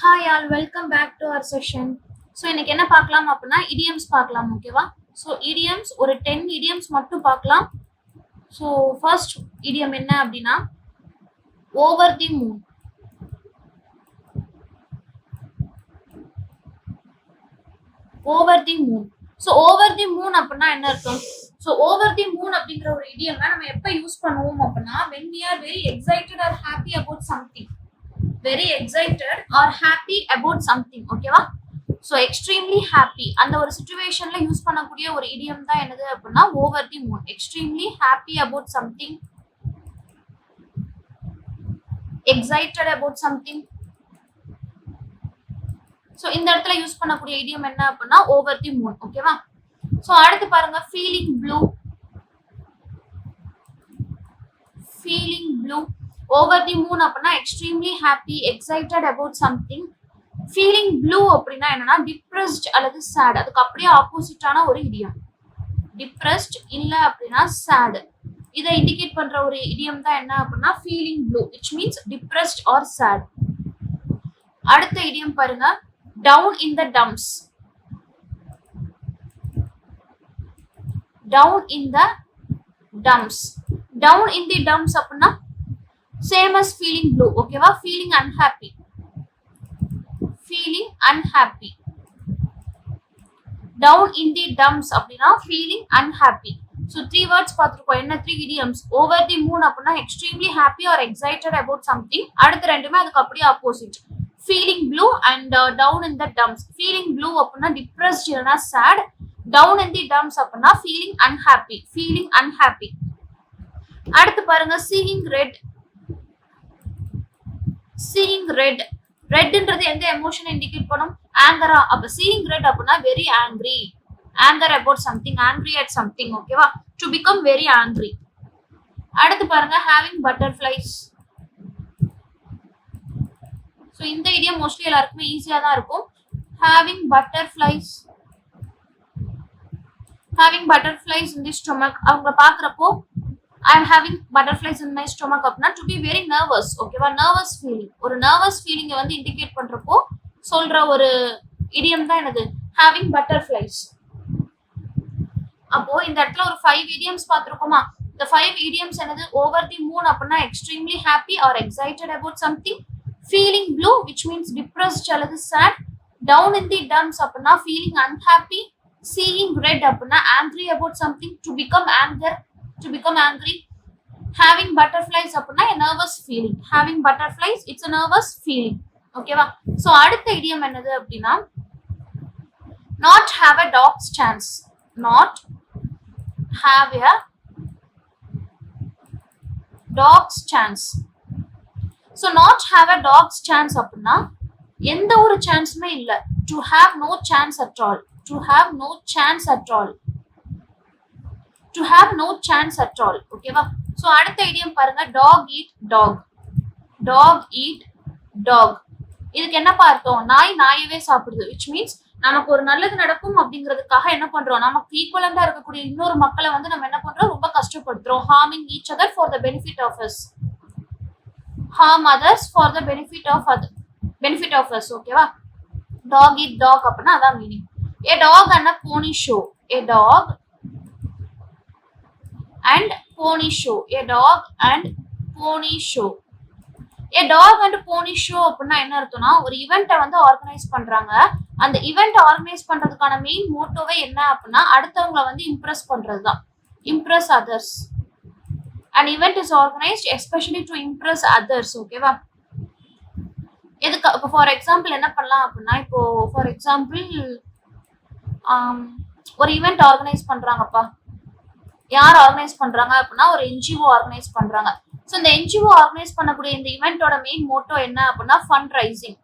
Hi all, welcome back to our session. So இன்னைக்கு என்ன பார்க்கலாம் அப்படின்னா idioms பார்க்கலாம் ஓகேவா. So idioms ஒரு 10 idioms மட்டும் பார்க்கலாம். So first idiom என்ன அப்படின்னா over the moon. Over the moon. So over the moon அப்படின்னா என்ன அர்த்தம்? So over the moon அப்படிங்கிற ஒரு idiom நம்ம எப்ப யூஸ் பண்ணுவோம் அப்படின்னா when we are very excited or happy about something. Very excited or happy about something, ஓகேவா? So extremely happy அந்த ஒரு situationல யூஸ் பண்ணக்கூடிய ஒரு idiom தான் என்னது அப்படின்னா over the moon. Extremely happy about something, excited about something. So இந்த இடத்துல யூஸ் பண்ணக்கூடிய idiom என்ன அப்படின்னா over the moon, ஓகேவா? So அடுத்து பாருங்க feeling blue. Feeling blue. Over the moon அப்படின்னா extremely happy, excited about something. Feeling blue அப்படின்னா என்னன்னா depressed அல்லது sad. அதுக்கு அப்படியே ஆப்போசிட்டான ஒரு idiom. Depressed இல்ல அப்படின்னா sad. இதை இண்டிகேட் பண்ற ஒரு idiom தான் என்ன அப்படின்னா feeling blue, which means depressed or sad. அடுத்த idiom பாருங்க down in the dumps. Down in the dumps. Down in the dumps அப்படின்னா same as feeling blue, ஓகேவா? feeling unhappy. Feeling unhappy. Down in the dumps அப்படின்னா feeling unhappy. So three words பார்த்திருக்கோம். என்ன three idioms? Over the moon அப்படின்னா extremely happy or excited about something. அடுத்து ரெண்டுமே அதுக்கு அப்படியே opposite. Feeling blue and down in the dumps. Feeling blue அப்படின்னா depressed இல்லனா sad. Down in the dumps அப்படின்னா feeling unhappy. Feeling unhappy. அடுத்து பாருங்க seeing red. Seeing red. ரெட்ன்றது எந்த எமோஷன் இண்டிகேட் பண்ணும்? ஆங்கரா. அப்ப seeing red அப்படின்னா very angry. Anger about something, angry at something, ஓகேவா? To become very angry. அடுத்து பாருங்க having butterflies. So இந்த idiom மோஸ்ட்லி எல்லாருக்குமே ஈஸியா தான் இருக்கும். Having butterflies. Having butterflies in the stomach. அவங்க பாக்குறப்போ I am having butterflies in my stomach அப்படின்னா to be very nervous, ஓகேவா? nervous feeling. ஒரு nervous feeling வந்து இண்டிகேட் பண்றப்போ சொல்ற ஒரு idiom தான் என்னது? having butterflies. அப்போ இந்த இடத்துல ஒரு 5 idioms பார்த்திருக்கோமா? இந்த 5 idioms என்னது? over the moon அப்படின்னா extremely happy or excited about something. Feeling blue, which means depressed அல்லது sad. Down in the dumps அப்படின்னா feeling unhappy. Seeing red அப்படின்னா angry about something, to become angry. Having butterflies அப்படின்னா a nervous feeling. Having butterflies, it's a nervous feeling, ஓகேவா? So அடுத்த idiom என்னது அப்படின்னா not have a dog's chance. Not have a dog's chance. So not have a dog's chance அப்படின்னா எந்த ஒரு சான்ஸுமே இல்ல. To have no chance at all. To have no chance at all. To have no chance at all, ஓகேவா? So அடுத்த idiom பாருங்க dog eat dog. Dog eat dog. இதுக்கு என்ன பார்த்தோம்? நாயவே சாப்பிடுது, which means நமக்கு ஒரு நல்லது நடக்கும் அப்படிங்கிறதுக்காக என்ன பண்றோம்? நமக்கு ஈக்குவலண்டா இருக்கக்கூடிய இன்னொரு மக்களை வந்து நம்ம என்ன பண்றோம்? ரொம்ப கஷ்டப்படுத்துறோம். harming each other for the benefit of us. harm others for the benefit of us, ஓகேவா? dog eat dog அப்படின்னா அதான் meaning. a dog and a pony show. A dog and pony show. A dog and pony show. A dog and pony show அப்படின்னா என்ன அர்த்தம்னா ஒரு ஈவெண்ட்டை வந்து organise பண்றாங்க. அந்த ஈவெண்ட் ஆர்கனைஸ் பண்றதுக்கான மெயின் மோட்டோவே என்ன அப்படின்னா அடுத்தவங்களை வந்து இம்ப்ரெஸ் பண்றதுதான். Impress others. An event is organized especially to impress others, ஓகேவா? எதுக்கு? இப்போ ஃபார் எக்ஸாம்பிள் என்ன பண்ணலாம் அப்படின்னா இப்போ ஃபார் எக்ஸாம்பிள் ஒரு ஈவெண்ட் ஆர்கனைஸ் பண்றாங்கப்பா. யார் ஆர்கனைஸ் பண்றாங்க அப்படின்னா ஒரு என்ஜிஓ ஆர்கனைஸ் பண்றாங்க. ஸோ இந்த என்ஜிஓ ஆர்கனைஸ் பண்ணக்கூடிய இந்த ஈவெண்டோட மெயின் மோட்டோ என்ன அப்படின்னா ஃபண்ட் ரைசிங்.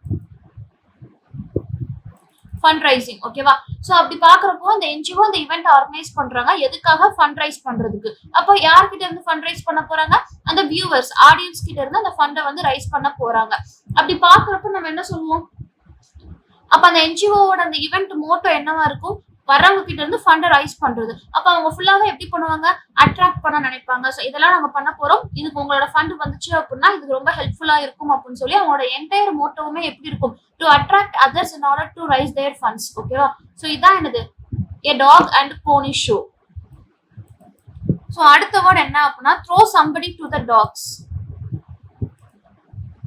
ஃபண்ட் ரைசிங், ஓகேவா? ஸோ அப்படி பாக்குறப்போ இந்த என்ஜிஓ இந்த ஈவெண்ட் ஆர்கனைஸ் பண்றாங்க எதுக்காக? ஃபண்ட் ரைஸ் பண்றதுக்கு. அப்போ யார்கிட்ட இருந்து ஃபண்ட் ரைஸ் பண்ண போறாங்க? அந்த வியூவர்ஸ், ஆடியன்ஸ் கிட்ட இருந்து அந்த ஃபண்டை வந்து ரைஸ் பண்ண போறாங்க. அப்படி பாக்குறப்போ நம்ம என்ன சொல்லுவோம்? அப்ப அந்த என்ஜிஓவோட அந்த ஈவெண்ட் மோட்டோ என்னவா இருக்கும்? வர்றவங்க கிட்ட இருந்து ஃபண்டை ரைஸ் பண்றது. அப்ப அவங்க ஃபுல்லாவே எப்படி பண்ணுவாங்க, அட்ராக்ட் பண்ண நினைப்பாங்க. ஸோ இதெல்லாம் நாங்க பண்ண போறோம், இதுக்கு உங்களோட ஃபண்ட் வந்துச்சு அப்படின்னா இதுக்கு ரொம்ப ஹெல்ப்ஃபுல்லா இருக்கும் அப்படின்னு சொல்லி அவங்களோட என்டையர் மோட்டோவுமே எப்படி இருக்கும், to attract others in order to rice there funds. ஓகேவா? ஸோ இதான் என்னது, a dog and pony show. So அடுத்த வேர்ட் என்ன அப்படின்னா throw somebody to the dogs.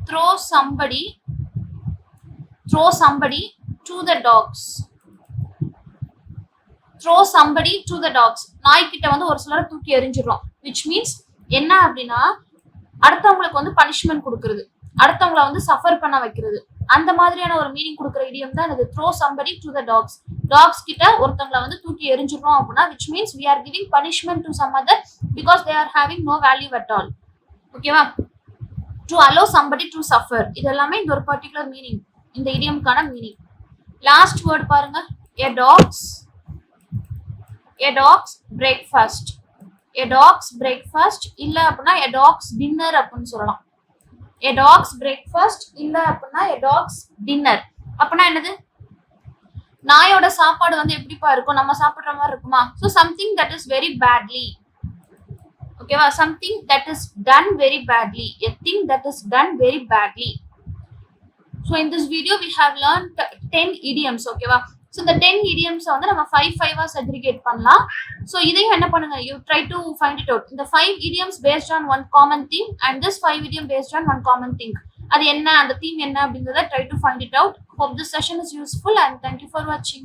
throw somebody to the dogs. throw somebody to the dogs. நாய்க்கிட்ட வந்து ஒரு சிலரை தூக்கி எறிஞ்சிடுறோம், which means என்ன அப்படின்னா அடுத்தவங்களுக்கு வந்து பனிஷ்மெண்ட் கொடுக்கறது, அடுத்தவங்களை வந்து சஃபர் பண்ண வைக்கிறது, அந்த மாதிரியான ஒரு மீனிங் கொடுக்குற இடியம் தான் இது throw somebody to the dogs. Dogs கிட்ட ஒருத்தவங்களை வந்து தூக்கி எறிஞ்சிடுறோம் அப்படின்னா which means we are giving punishment to some other because they are having no value at all. ஓகேவா? to allow somebody to suffer, இது எல்லாமே இந்த ஒரு பர்டிகுலர் மீனிங், இந்த இடியம்கான மீனிங். லாஸ்ட் வேர்ட் பாருங்க, a dog's breakfast. a dog's breakfast இல்ல அப்படின்னா a dog's dinner அப்படின்னு சொல்லலாம். a dog's breakfast இல்ல அப்படின்னா a dog's dinner. அப்படின்னா என்னது, நாயோட சாப்பாடு வந்து எப்படிப்பா இருக்கும், நம்ம சாப்பிடுற மாதிரி இருக்குமா? So something that is very badly. ஓகேவா? Something that is done very badly, a thing that is done very badly. So in this video we have learned 10 idioms. ஓகேவா? ஸோ இந்த 10 idioms வந்து நம்ம 5 segregate பண்ணலாம். ஸோ இதையும் என்ன பண்ணுங்க, you try to find it out. இந்த 5 idioms based on one common theme and this 5 idiom based on one common thing. அது என்ன, அந்த theme என்ன அப்படிங்கறத try to find it out. Hope this session is useful and thank you for watching.